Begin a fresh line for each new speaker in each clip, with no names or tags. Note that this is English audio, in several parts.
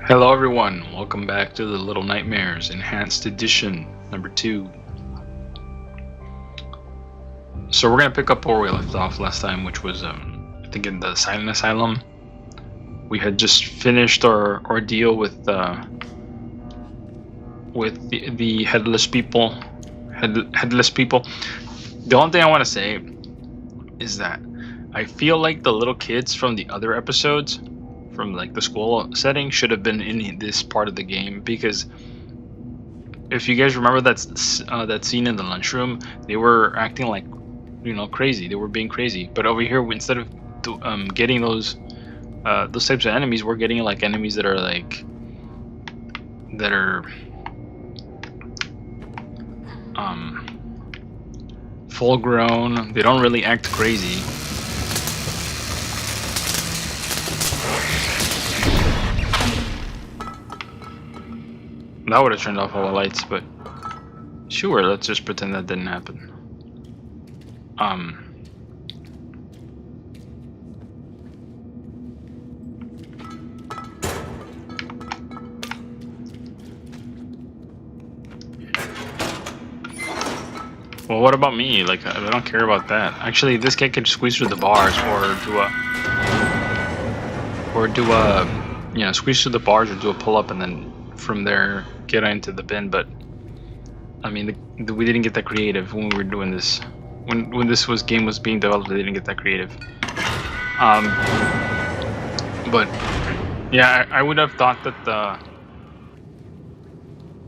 Hello everyone, welcome back to the Little Nightmares Enhanced Edition number 2. So we're gonna pick up where we left off last time, which was I think in the Silent Asylum. We had just finished our ordeal with the headless people. Headless people. The only thing I want to say is that I feel like the little kids from the other episodes, from like the school setting, should have been in this part of the game, because if you guys remember that scene in the lunchroom, they were acting like, you know, crazy. They were being crazy. But over here, instead of getting those types of enemies, we're getting like enemies that are full grown. They don't really act crazy. That would have turned off all the lights, but sure, let's just pretend that didn't happen. Well, what about me? Like, I don't care about that. Actually, this guy could squeeze through the bars, or you know, squeeze through the bars or do a pull-up, and then from there get into the bin. But I mean, we didn't get that creative when we were doing this. When this game was being developed, they didn't get that creative. But yeah, I would have thought that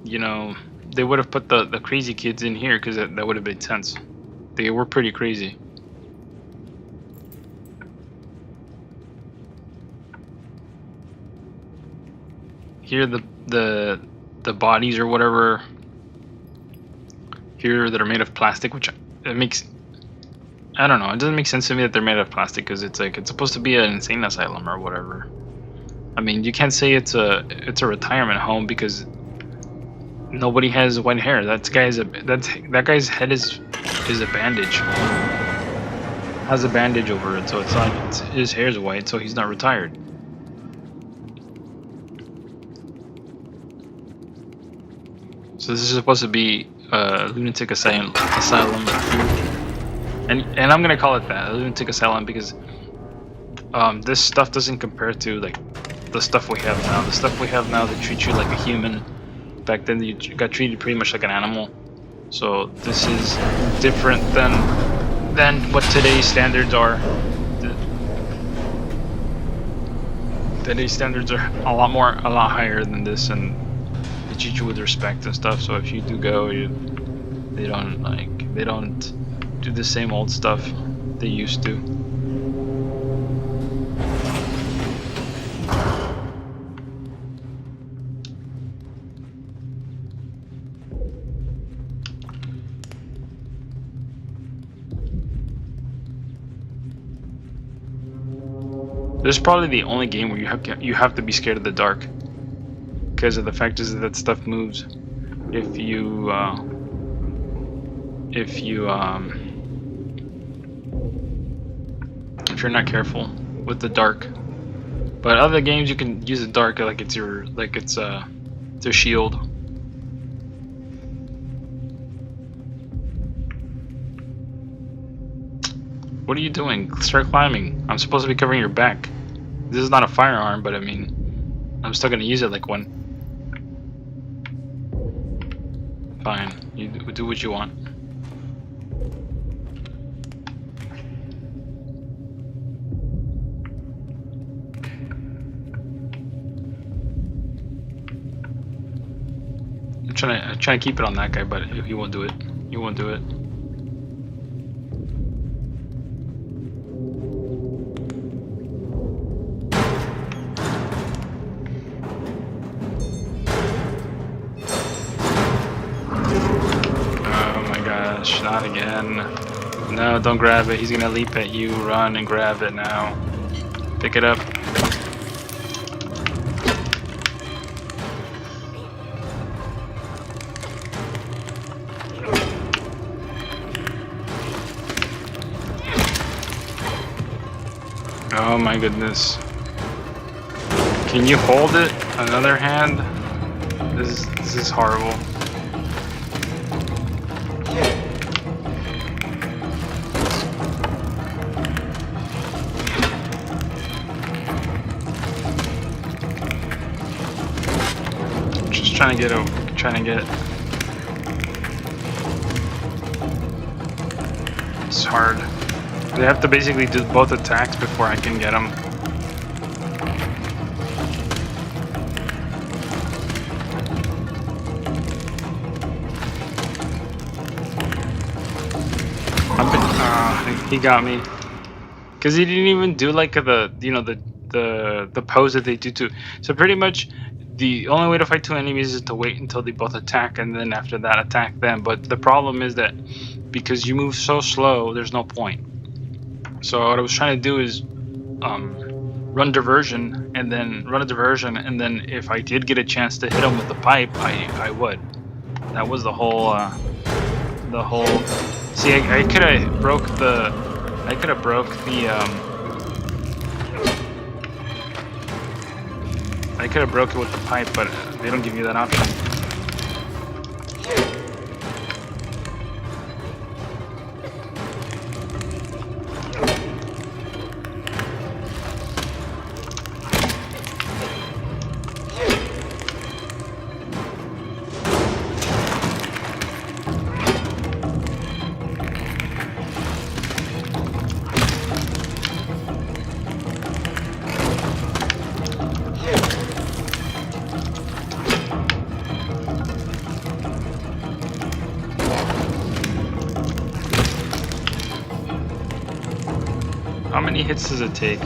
you know, they would have put the crazy kids in here, because that would have made sense. They were pretty crazy. Here the bodies or whatever here that are made of plastic, which it makes, I don't know, it doesn't make sense to me that they're made of plastic, because it's like, it's supposed to be an insane asylum or whatever. I mean, you can't say it's a retirement home, because nobody has white hair. That guy's head is a bandage. Has a bandage over it, so it's not, his hair's white, so he's not retired. So this is supposed to be a lunatic asylum, and I'm gonna call it that, a lunatic asylum, because this stuff doesn't compare to like the stuff we have now. The stuff we have now, they treat you like a human. Back then, you got treated pretty much like an animal. So this is different than what today's standards are. Today's standards are a lot higher than this, and they treat you with respect and stuff. So if you do go, they don't do the same old stuff they used to. This is probably the only game where you have to be scared of the dark, because of the fact is that stuff moves if you're not careful with the dark. But other games you can use the dark like it's their shield. What are you doing? Start climbing. I'm supposed to be covering your back. This is not a firearm, but I mean, I'm still gonna use it like one. Fine, you do what you want. I'm trying to keep it on that guy, but he won't do it. He won't do it. Not again. No, don't grab it. He's gonna leap at you. Run and grab it now. Pick it up. Oh my goodness. Can you hold it? Another hand? This is horrible. Just trying to get over. Trying to get. It's hard. They have to basically do both attacks before I can get them. He got me. Cause he didn't even do like the pose that they do too. So pretty much, the only way to fight two enemies is to wait until they both attack, and then after that attack them. But the problem is that because you move so slow, there's no point. So what I was trying to do is run diversion, and then run a diversion, and then if I did get a chance to hit him with the pipe, I would. That was the whole. See, I could have broke the. I could have broke the. I could have broke it with the pipe, but they don't give you that option. How many hits does it take?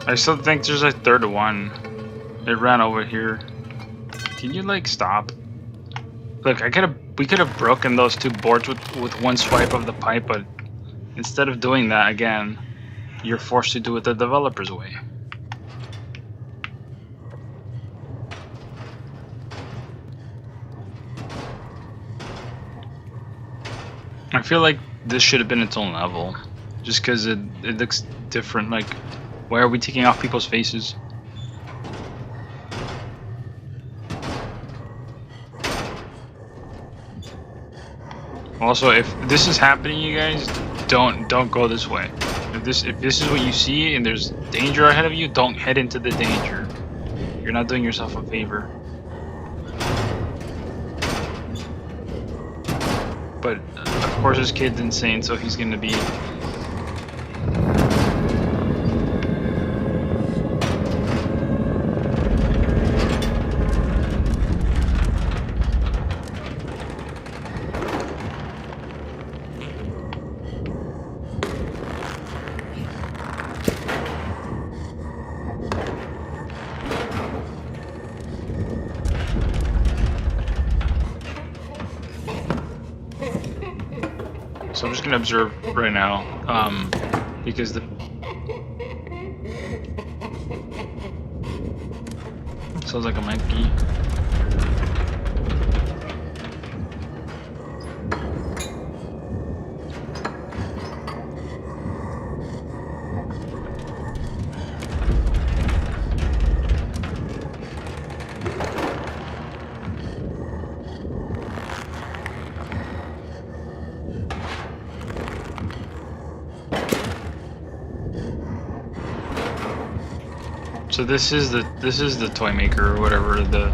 I still think there's a third one. It ran over here. Can you like stop? Look, we could have broken those two boards with one swipe of the pipe, but instead of doing that again, you're forced to do it the developer's way. I feel like this should have been its own level, just because it looks different. Like, why are we taking off people's faces? Also, if this is happening, you guys, don't go this way. If this is what you see and there's danger ahead of you, don't head into the danger. You're not doing yourself a favor. But of course this kid's insane, so he's gonna be. So I'm just gonna observe right now, because the sounds like a monkey. So this is the toy maker or whatever, the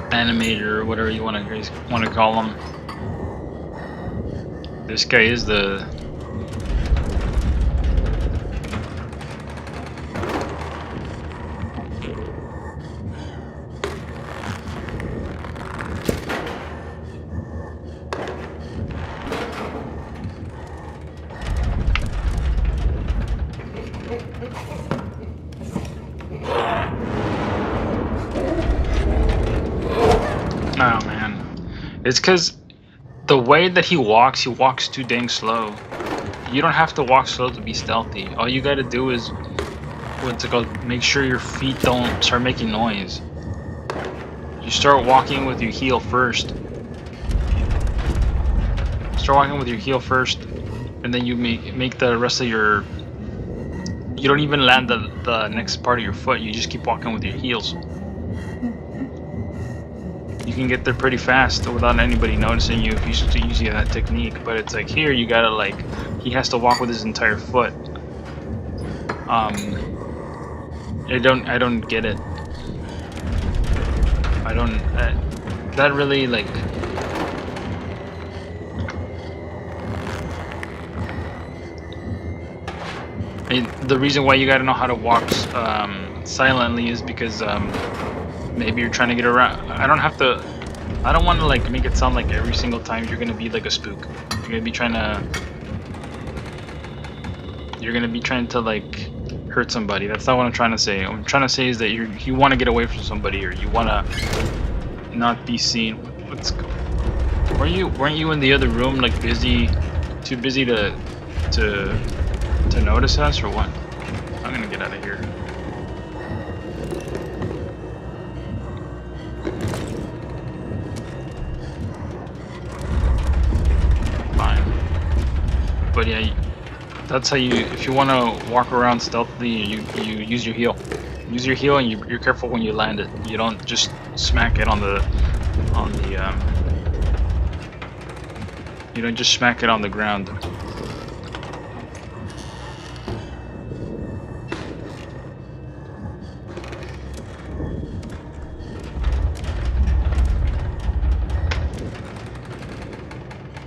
animator or whatever you want to call him. This guy is the. Oh man, it's because the way that he walks too dang slow. You don't have to walk slow to be stealthy. All you gotta do is, what's it called? Make sure your feet don't start making noise. You start walking with your heel first. Start walking with your heel first, and then you make the rest of your. You don't even land the next part of your foot. You just keep walking with your heels. You can get there pretty fast without anybody noticing you if you still use that technique. But it's like here, you gotta like, he has to walk with his entire foot. I don't get it. I don't. That really like. The reason why you gotta know how to walk silently is because maybe you're trying to get around. I don't want to like make it sound like every single time you're gonna be like a spook. You're gonna be trying to like hurt somebody. That's not what I'm trying to say. What I'm trying to say is that you want to get away from somebody, or you want to not be seen. Weren't you in the other room like too busy to notice us, or what? I'm gonna get out of here. Fine. But yeah, that's how you, if you want to walk around stealthily, you use your heel. Use your heel, and you're careful when you land it. You don't just smack it on the you don't just smack it on the ground.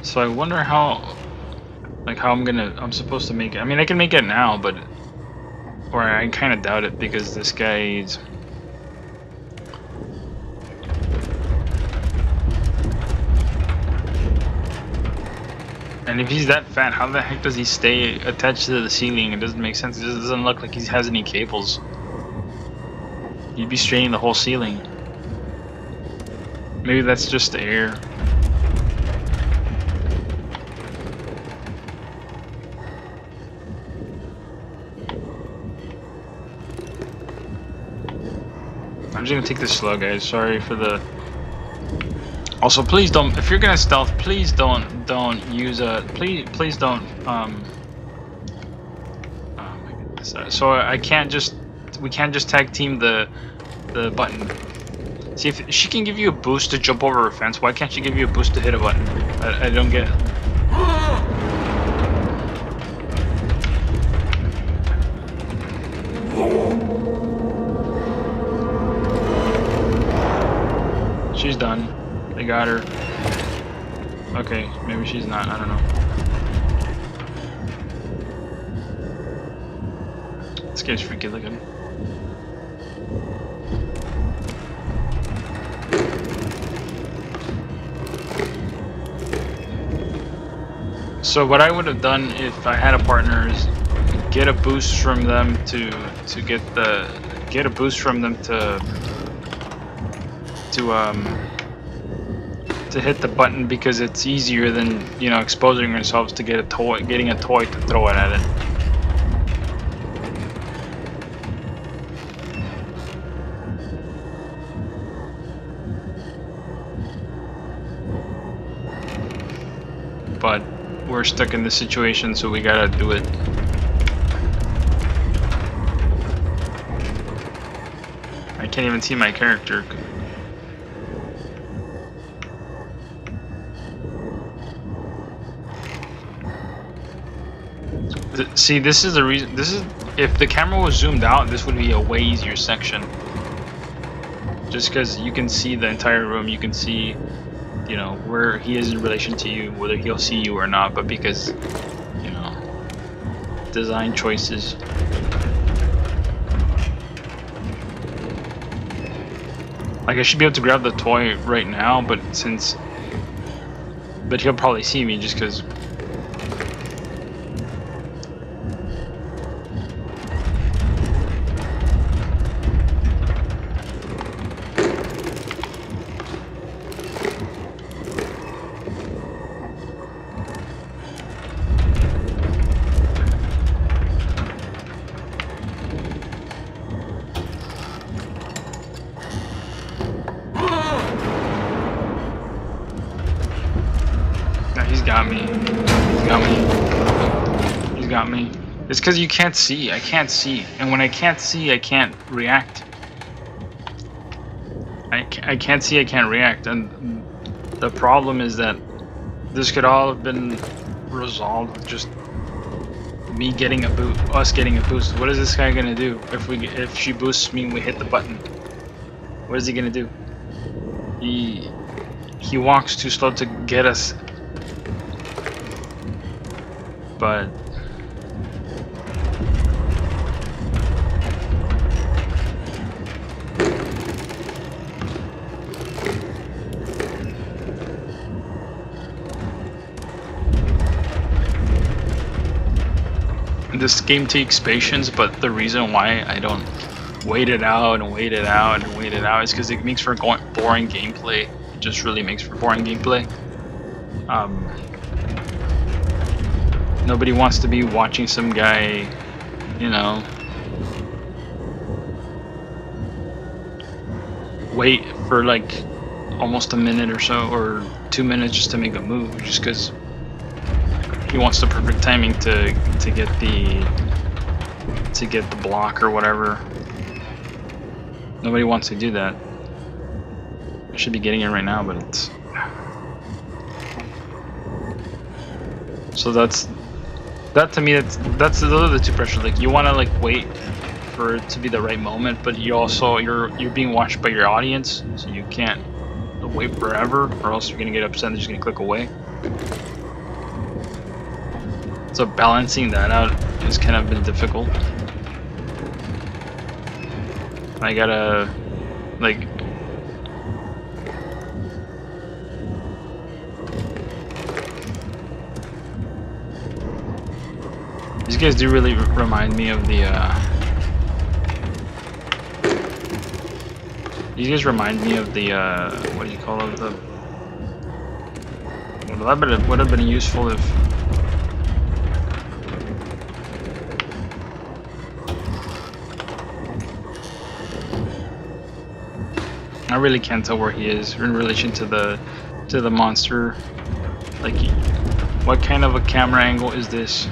So I wonder how I'm supposed to make it. I mean, I can make it now, but or I kind of doubt it because this guy's. And if he's that fat, how the heck does he stay attached to the ceiling? It doesn't make sense. It doesn't look like he has any cables. You'd be straining the whole ceiling. Maybe that's just the air. I'm just gonna take this slow, guys. Sorry for the. Also, please don't. If you're gonna stealth, please don't use a. Please don't. Oh my goodness. So I can't just. We can't just tag team the button. See, if she can give you a boost to jump over a fence, why can't she give you a boost to hit a button? I don't get it. She's done. They got her. Okay, maybe she's not. I don't know. This guy's freaky looking. So what I would have done if I had a partner is get a boost from them to hit the button, because it's easier than, you know, exposing yourselves to getting a toy to throw it at it. But we're stuck in this situation, so we gotta do it. I can't even see my character. See, this is the reason. This is, if the camera was zoomed out, this would be a way easier section. Just because you can see the entire room, you can see, you know, where he is in relation to you, whether he'll see you or not. But because, you know, design choices. Like, I should be able to grab the toy right now, but he'll probably see me just because. got me. It's because you can't see. I can't see, and when I can't see, I can't react. I can't see. I can't react, and the problem is that this could all have been resolved with just me getting a boost, us getting a boost. What is this guy gonna do if she boosts me and we hit the button? What is he gonna do? He walks too slow to get us. But this game takes patience, but the reason why I don't wait it out and wait it out and wait it out is because it makes for boring gameplay. It just really makes for boring gameplay. Nobody wants to be watching some guy, you know, wait for like almost a minute or so, or 2 minutes just to make a move, just because he wants the perfect timing to get the block or whatever. Nobody wants to do that. I should be getting it right now, but it's so that to me, those are the two pressures. Like, you want to like wait for it to be the right moment, but you're being watched by your audience, so you can't wait forever, or else you're gonna get upset and they're just gonna click away. So balancing that out has kind of been difficult. I gotta like these guys do really remind me of the these guys remind me of the what do you call it, the would have been useful if I really can't tell where he is in relation to the monster. Like, what kind of a camera angle is this?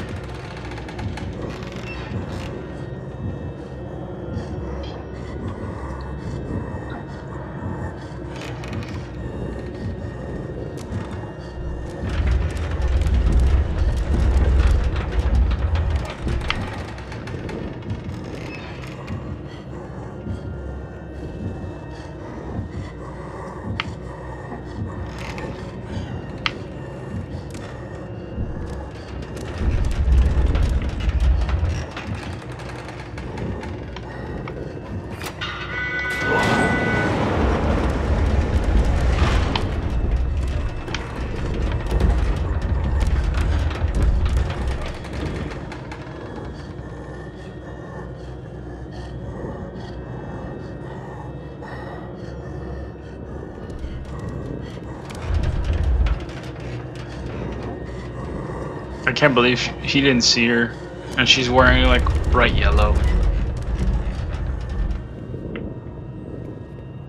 I can't believe he didn't see her, and she's wearing like bright yellow.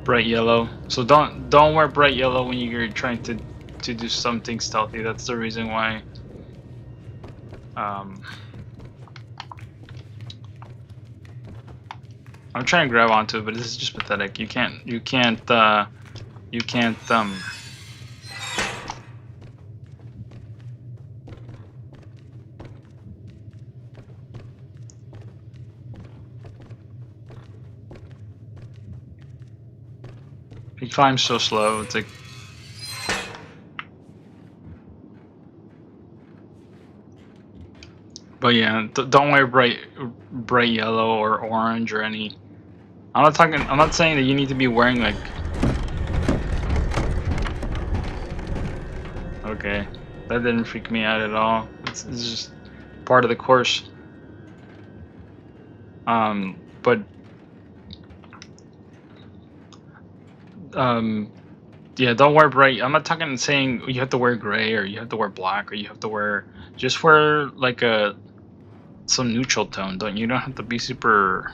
Bright yellow. So don't wear bright yellow when you're trying to do something stealthy. That's the reason why. I'm trying to grab onto it, but this is just pathetic. You can't. He climbs so slow. It's like. But yeah, don't wear bright yellow or orange or any. I'm not saying that you need to be wearing like. Okay, that didn't freak me out at all. It's just part of the course. But yeah, don't wear bright. I'm not saying you have to wear gray or you have to wear black or you have to wear. Just wear like some neutral tone. You don't have to be super,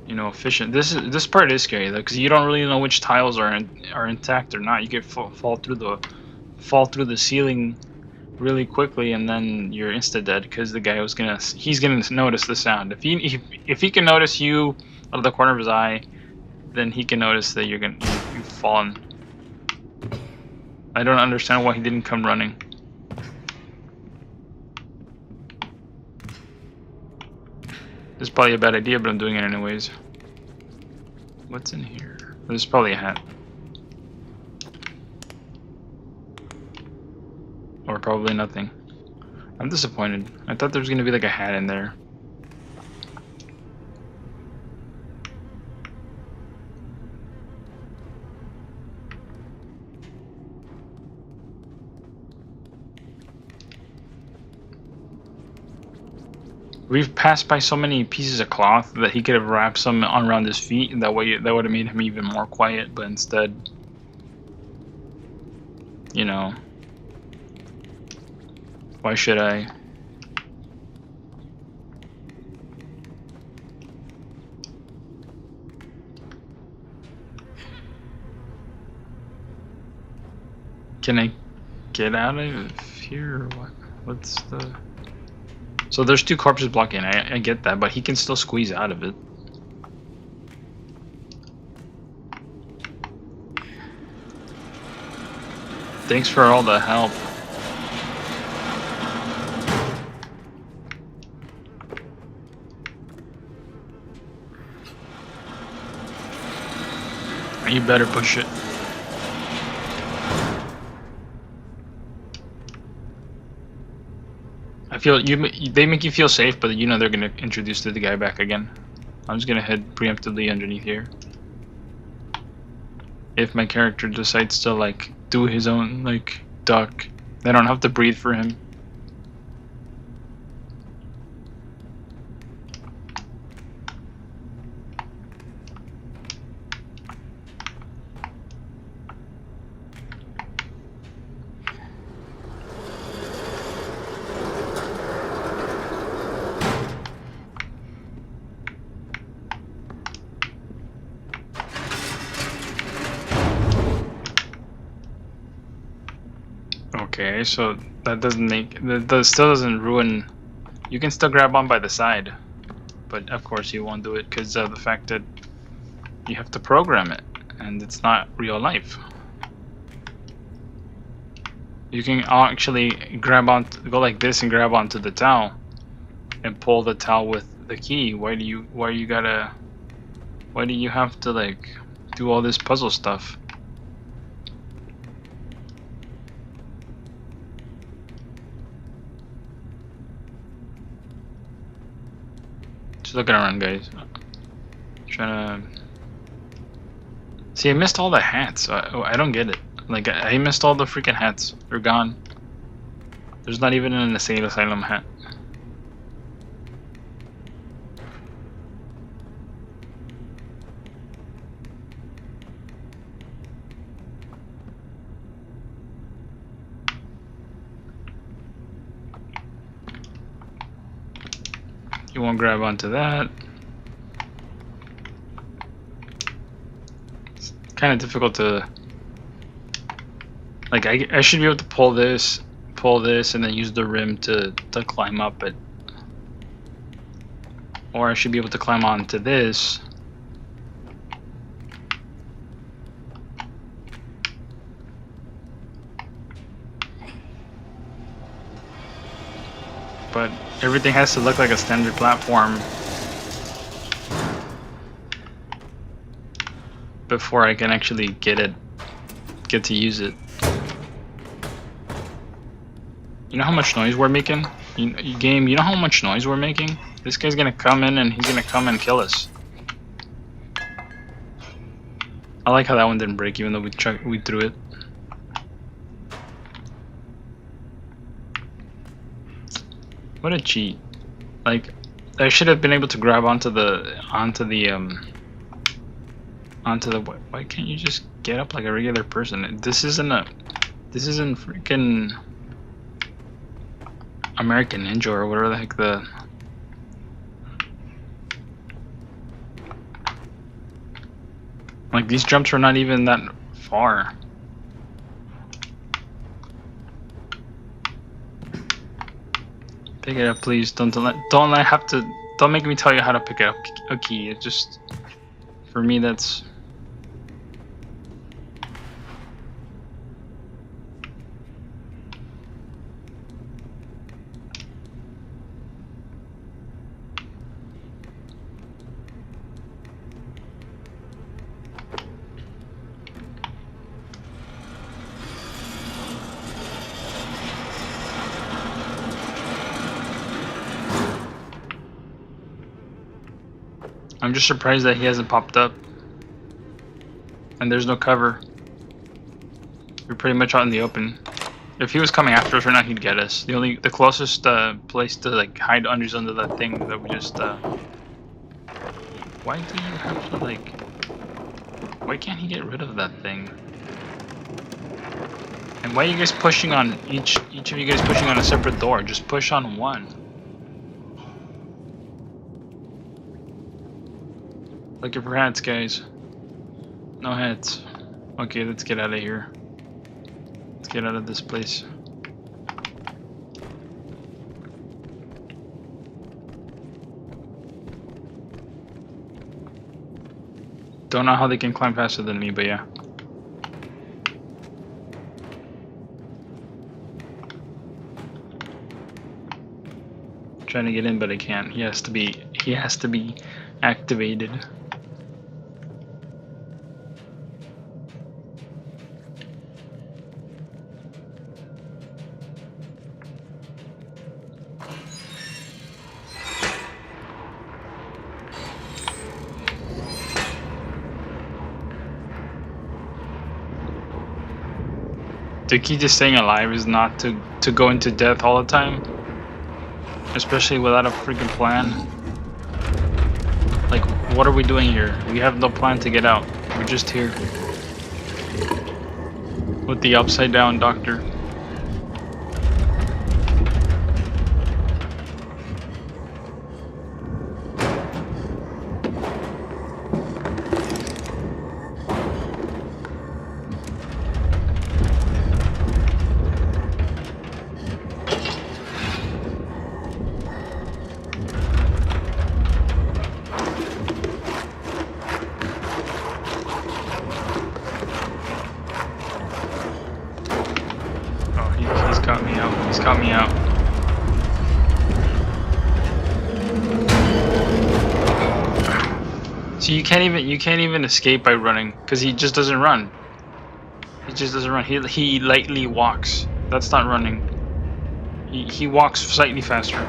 efficient. This part is scary though, because you don't really know which tiles are intact or not. You could fall through the ceiling really quickly, and then you're insta dead because the guy was he's gonna notice the sound. If he can notice you out of the corner of his eye, then he can notice that you've fallen. I don't understand why he didn't come running. This is probably a bad idea, but I'm doing it anyways. What's in here? There's probably a hat. Or probably nothing. I'm disappointed. I thought there was gonna be like a hat in there. We've passed by so many pieces of cloth that he could have wrapped some on around his feet, and that way that would have made him even more quiet, but instead, you know, why should I? Can I get out of here or what? What's the... So there's two corpses blocking. I get that, but he can still squeeze out of it. Thanks for all the help. You better push it. I feel they make you feel safe, but you know they're gonna introduce the guy back again. I'm just gonna head preemptively underneath here. If my character decides to like do his own like duck, I don't have to breathe for him. Okay, so that doesn't make that still doesn't ruin. You can still grab on by the side, but of course you won't do it because of the fact that you have to program it, and it's not real life. You can actually grab on, go like this, and grab onto the towel, and pull the towel with the key. Why do you have to like do all this puzzle stuff? Just looking around, guys. Trying to see. I missed all the hats. I don't get it. Like I missed all the freaking hats. They're gone. There's not even an insane asylum hat. You won't grab onto that. It's kind of difficult to... Like, I should be able to pull this, and then use the rim to climb up it. Or I should be able to climb onto this. But everything has to look like a standard platform before I can actually get to use it. You know how much noise we're making? Game, you know how much noise we're making? This guy's gonna come in and he's gonna come and kill us. I like how that one didn't break even though we threw it. What a cheat. Like, I should have been able to grab onto the why can't you just get up like a regular person? This isn't freaking American Ninja or whatever the heck the... Like, these jumps are not even that far. Pick it up, please. Don't make me tell you how to pick it up a key. It just, for me, that's. I'm just surprised that he hasn't popped up. And there's no cover. We're pretty much out in the open. If he was coming after us right now, he'd get us. The closest place to like hide under is under that thing that we just. Why do you have to like? Why can't he get rid of that thing? And why are you guys pushing on each of you guys pushing on a separate door? Just push on one. Looking for hats, guys. No hats. Okay, let's get out of here. Let's get out of this place. Don't know how they can climb faster than me, but yeah. Trying to get in, but I can't. He has to be activated. The key to staying alive is not to go into death all the time. Especially without a freaking plan. Like, what are we doing here? We have no plan to get out. We're just here. With the upside down doctor. He's got me out. So you can't even escape by running, because he just doesn't run. He just doesn't run. He lightly walks. That's not running. He walks slightly faster.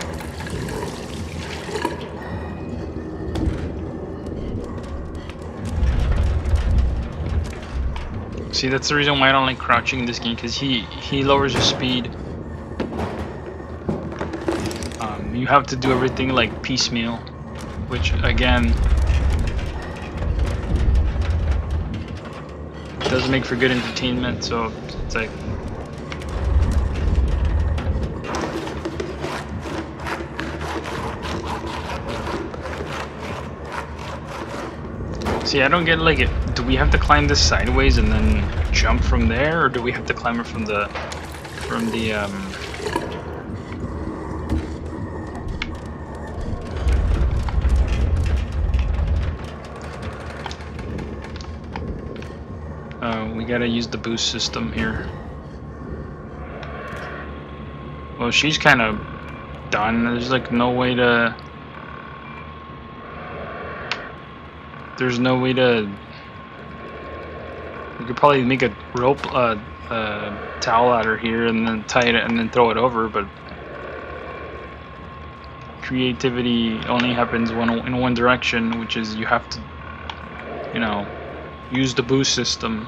See, that's the reason why I don't like crouching in this game, because he lowers your speed. You have to do everything like piecemeal, which again does make for good entertainment. So it's like, see, I don't get like it. Do we have to climb this sideways and then jump from there, or do we have to climb it from the we gotta use the boost system here. Well, she's kind of done. There's like no way to. There's no way to. We could probably make a rope, towel out her here, and then tie it and then throw it over. But creativity only happens in one direction, which is you have to, you know, use the boost system.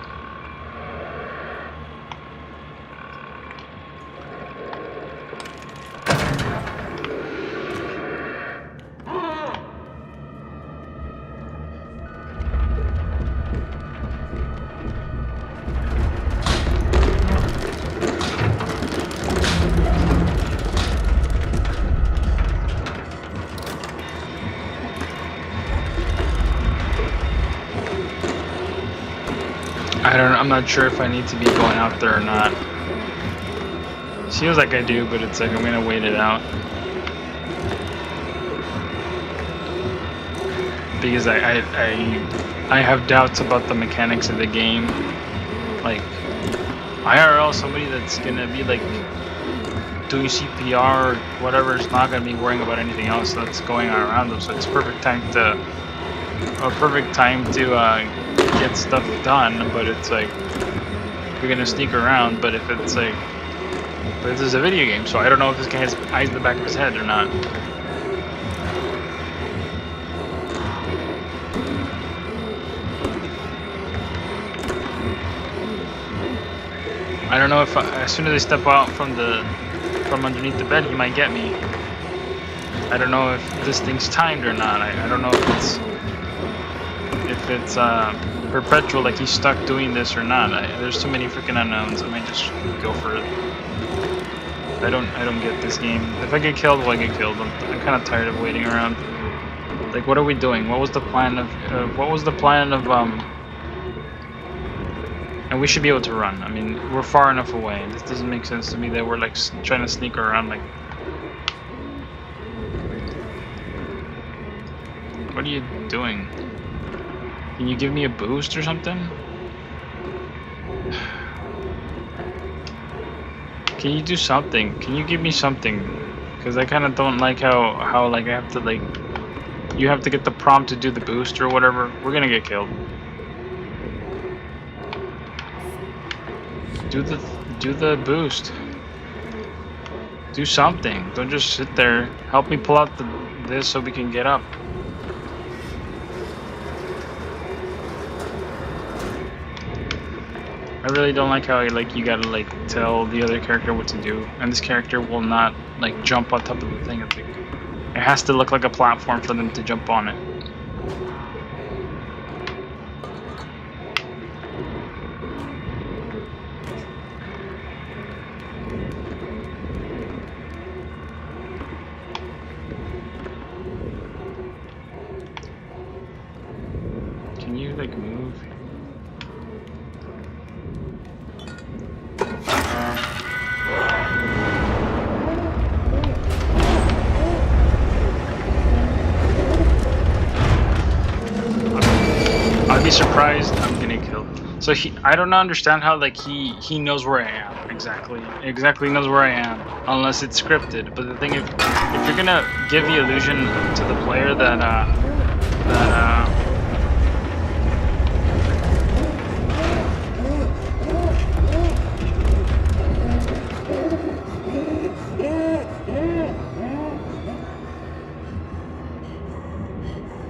I'm not sure if I need to be going out there or not. Seems like I do, but it's like I'm gonna wait it out. because I have doubts about the mechanics of the game. Like IRL, somebody that's gonna be like doing CPR or whatever is not gonna be worrying about anything else that's going on around them. So it's perfect time to get stuff done. But it's like you're gonna sneak around. But if it's like, this is a video game, so I don't know if this guy has eyes in the back of his head or not. I don't know if as soon as I step out from underneath the bed, he might get me. I don't know if this thing's timed or not. I don't know if it's perpetual, like he's stuck doing this or not. There's too many freaking unknowns. I might just go for it. I don't get this game. If I get killed, well, I get killed. I'm kind of tired of waiting around. Like, what are we doing? What was the plan of? And we should be able to run. I mean, we're far enough away. This doesn't make sense to me that we're like trying to sneak around. Like, what are you doing? Can you give me a boost or something? Can you do something? Can you give me something? Because I kind of don't like how like I have to like, you have to get the prompt to do the boost or whatever. We're gonna get killed. Do the boost. Do something. Don't just sit there. Help me pull out this so we can get up. I really don't like how you gotta like tell the other character what to do, and this character will not like jump on top of the thing. It has to look like a platform for them to jump on it. Can you like move? I'd be surprised I'm getting killed. So I don't understand how like he knows where I am exactly knows where I am, unless it's scripted. But the thing if you're gonna give the illusion to the player that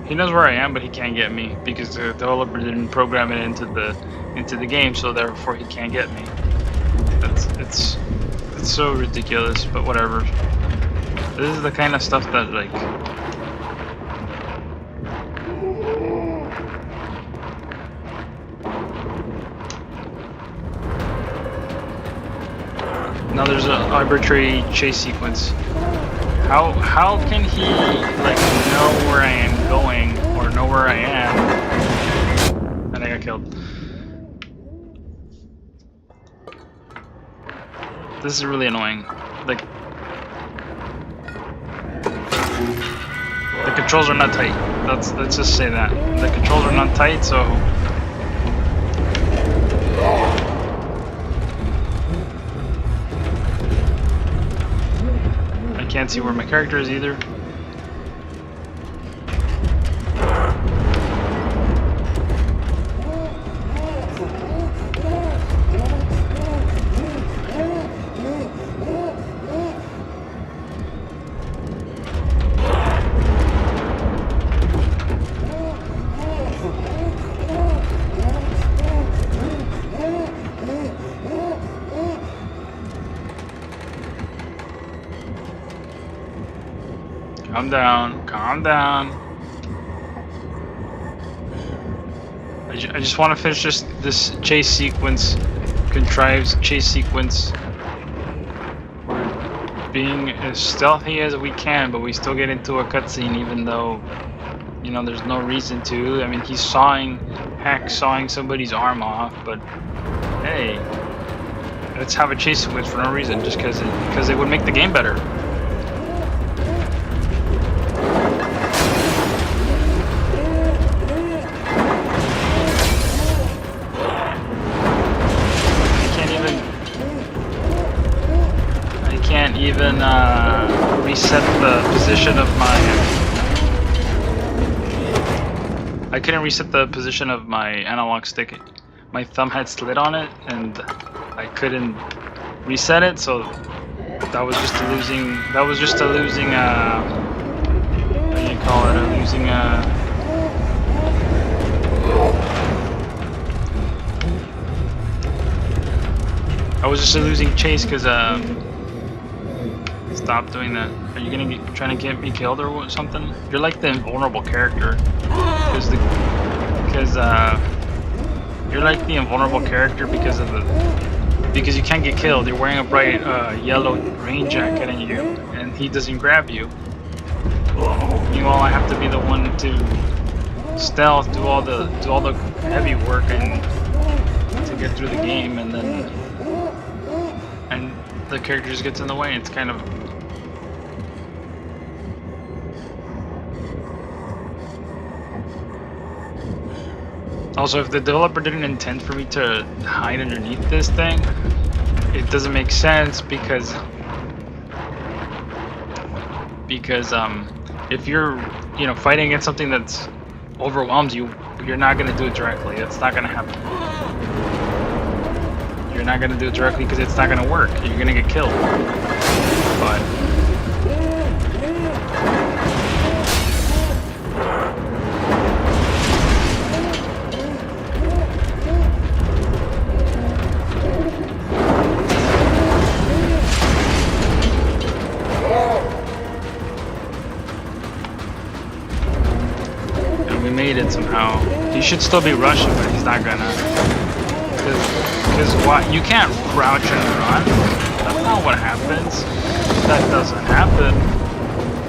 he knows where I am, but he can't get me because the developer didn't program it into the game, so therefore he can't get me. It's so ridiculous, but whatever. This is the kind of stuff that like now there's an arbitrary chase sequence. How can he like know where I am going or know where I am? And I got killed. This is really annoying. Like the controls are not tight. Let's just say that. The controls are not tight, so I can't see where my character is either. Calm down. I just want to finish this chase sequence, contrived chase sequence. We're being as stealthy as we can, but we still get into a cutscene, even though, you know, there's no reason to. I mean, he's sawing somebody's arm off, but hey, let's have a chase sequence for no reason, just because it would make the game better. position of my. I couldn't reset the position of my analog stick. My thumb had slid on it, and I couldn't reset it. So that was just a losing. That was just a losing. What do you call it? A losing. I was just a losing chase because stop doing that. Are you gonna trying to get me killed or something? You're like the invulnerable character, because you're like the invulnerable character because you can't get killed. You're wearing a bright yellow rain jacket and he doesn't grab you. Meanwhile, I have to be the one to stealth, do all the heavy work and to get through the game, and the character just gets in the way. It's kind of. Also, if the developer didn't intend for me to hide underneath this thing, it doesn't make sense because if you're fighting against something that's overwhelms you, you're not gonna do it directly. That's not gonna happen. You're not gonna do it directly because it's not gonna work. You're gonna get killed. But and we made it somehow. He should still be rushing, but he's not gonna. Because what? You can't crouch and run. That's not what happens. That doesn't happen.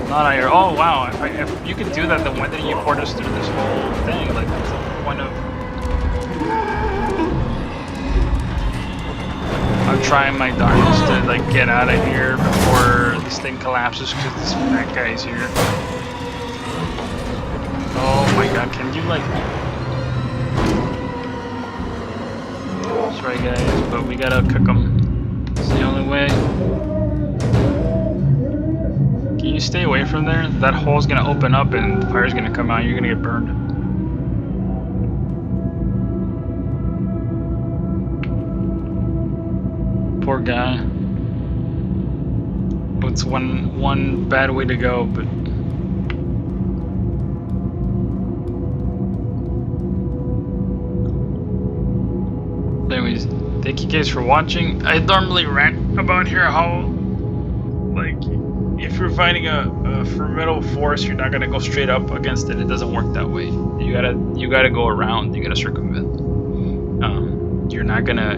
Not on your. Oh wow! If you could do that, then why didn't you port us through this whole thing? Like, what's the point of? I'm trying my darndest to like get out of here before this thing collapses because this fat guy's here. Oh my god! Can you like? Sorry guys, but we gotta cook them. It's the only way. Can you stay away from there? That hole's gonna open up and the fire's gonna come out. You're gonna get burned. Poor guy. It's one bad way to go, but. Anyways, thank you guys for watching. I normally rant about here how, like, if you're fighting a formidable force, you're not gonna go straight up against it. It doesn't work that way. You gotta go around. You gotta circumvent. You're not gonna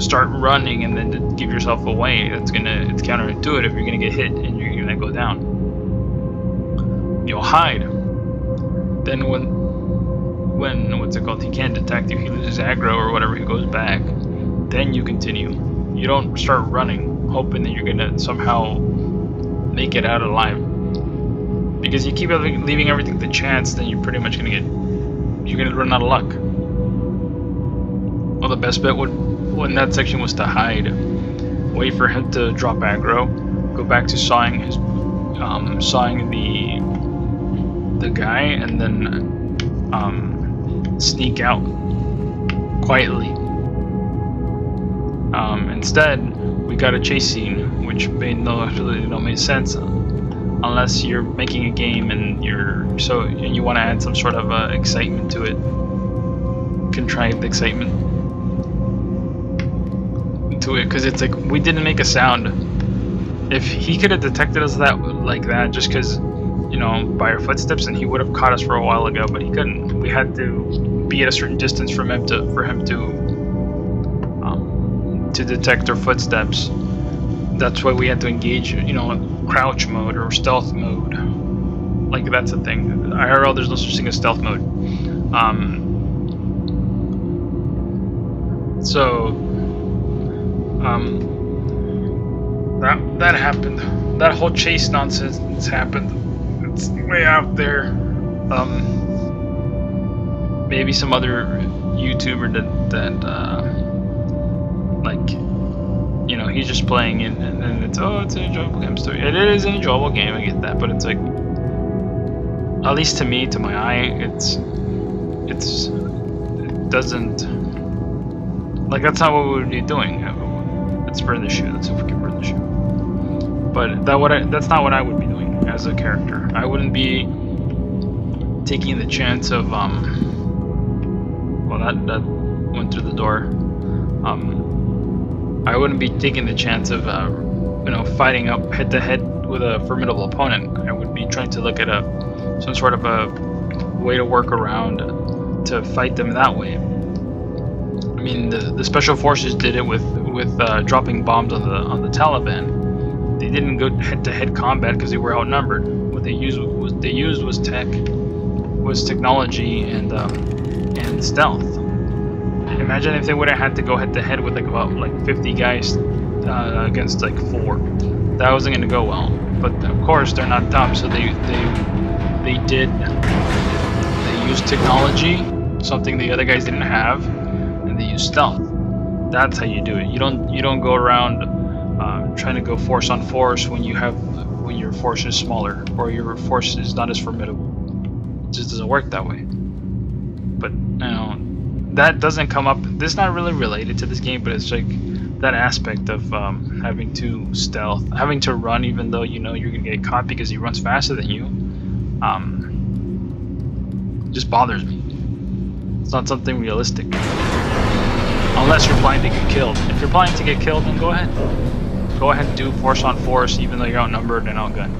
start running and then give yourself away. It's counterintuitive. You're gonna get hit and you're gonna go down. You'll hide. Then when what's it called? He can't detect you. He loses aggro or whatever. He goes back. Then you continue. You don't start running, hoping that you're gonna somehow make it out alive. Because you keep leaving everything to chance, then you're pretty much you're gonna run out of luck. Well, the best bet in that section was to hide, wait for him to drop aggro, go back to sawing the guy, and then sneak out quietly. Instead, we got a chase scene, which made no sense unless you're making a game and you want to add some sort of excitement to it, contrived excitement to it, because it's like we didn't make a sound. If he could have detected us like that, just because by our footsteps, and he would have caught us for a while ago, but he couldn't. We had to be at a certain distance for him to detect our footsteps. That's why we had to engage, crouch mode or stealth mode. Like, that's a thing. IRL, there's no such thing as stealth mode. That happened. That whole chase nonsense happened. It's way out there. Maybe some other YouTuber that you know, he's just playing it, and it's an enjoyable game story. It is an enjoyable game, I get that, but it's like, at least to me, to my eye, it doesn't, like, that's not what we would be doing. Let's burn the shoe. Let's see if we can burn the shoe. But that's not what I would be doing as a character. I wouldn't be taking the chance of well, that went through the door. I wouldn't be taking the chance of you know, fighting up head to head with a formidable opponent. I would be trying to look at some sort of a way to work around to fight them that way. I mean, the special forces did it with dropping bombs on the Taliban. They didn't go head-to-head combat because they were outnumbered. What they used was technology and stealth. Imagine if they would have had to go head-to-head with about 50 guys against 4. That wasn't going to go well. But of course, they're not dumb, so they used technology, something the other guys didn't have, and they used stealth. That's how you do it. You don't go around trying to go force on force when your force is smaller or your force is not as formidable. It just doesn't work that way. But you know, that doesn't come up. This is not really related to this game, but it's like that aspect of having to stealth, having to run even though you know you're gonna get caught because he runs faster than you. Just bothers me. It's not something realistic. Unless you're planning to get killed. If you're planning to get killed, then go ahead. Go ahead and do force on force, even though you're outnumbered and outgunned.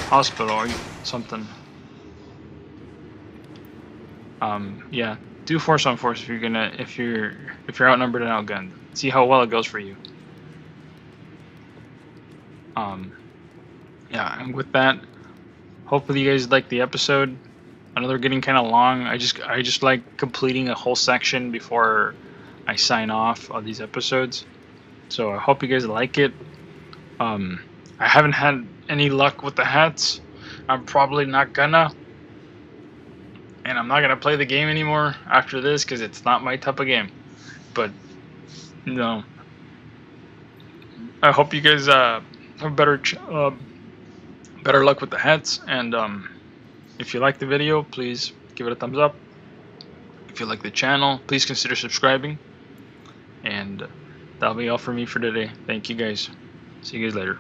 Hospital or something. Yeah. Do force on force if you're outnumbered and outgunned. See how well it goes for you. Yeah, and with that, hopefully you guys liked the episode. I know they're getting kind of long. I just like completing a whole section before I sign off on these episodes. So I hope you guys like it. I haven't had any luck with the hats. I'm probably not gonna. And I'm not gonna play the game anymore after this because it's not my type of game. But no. I hope you guys have better luck with the hats, and if you like the video, please give it a thumbs up. If you like the channel, please consider subscribing. And that'll be all for me for today. Thank you guys. See you guys later.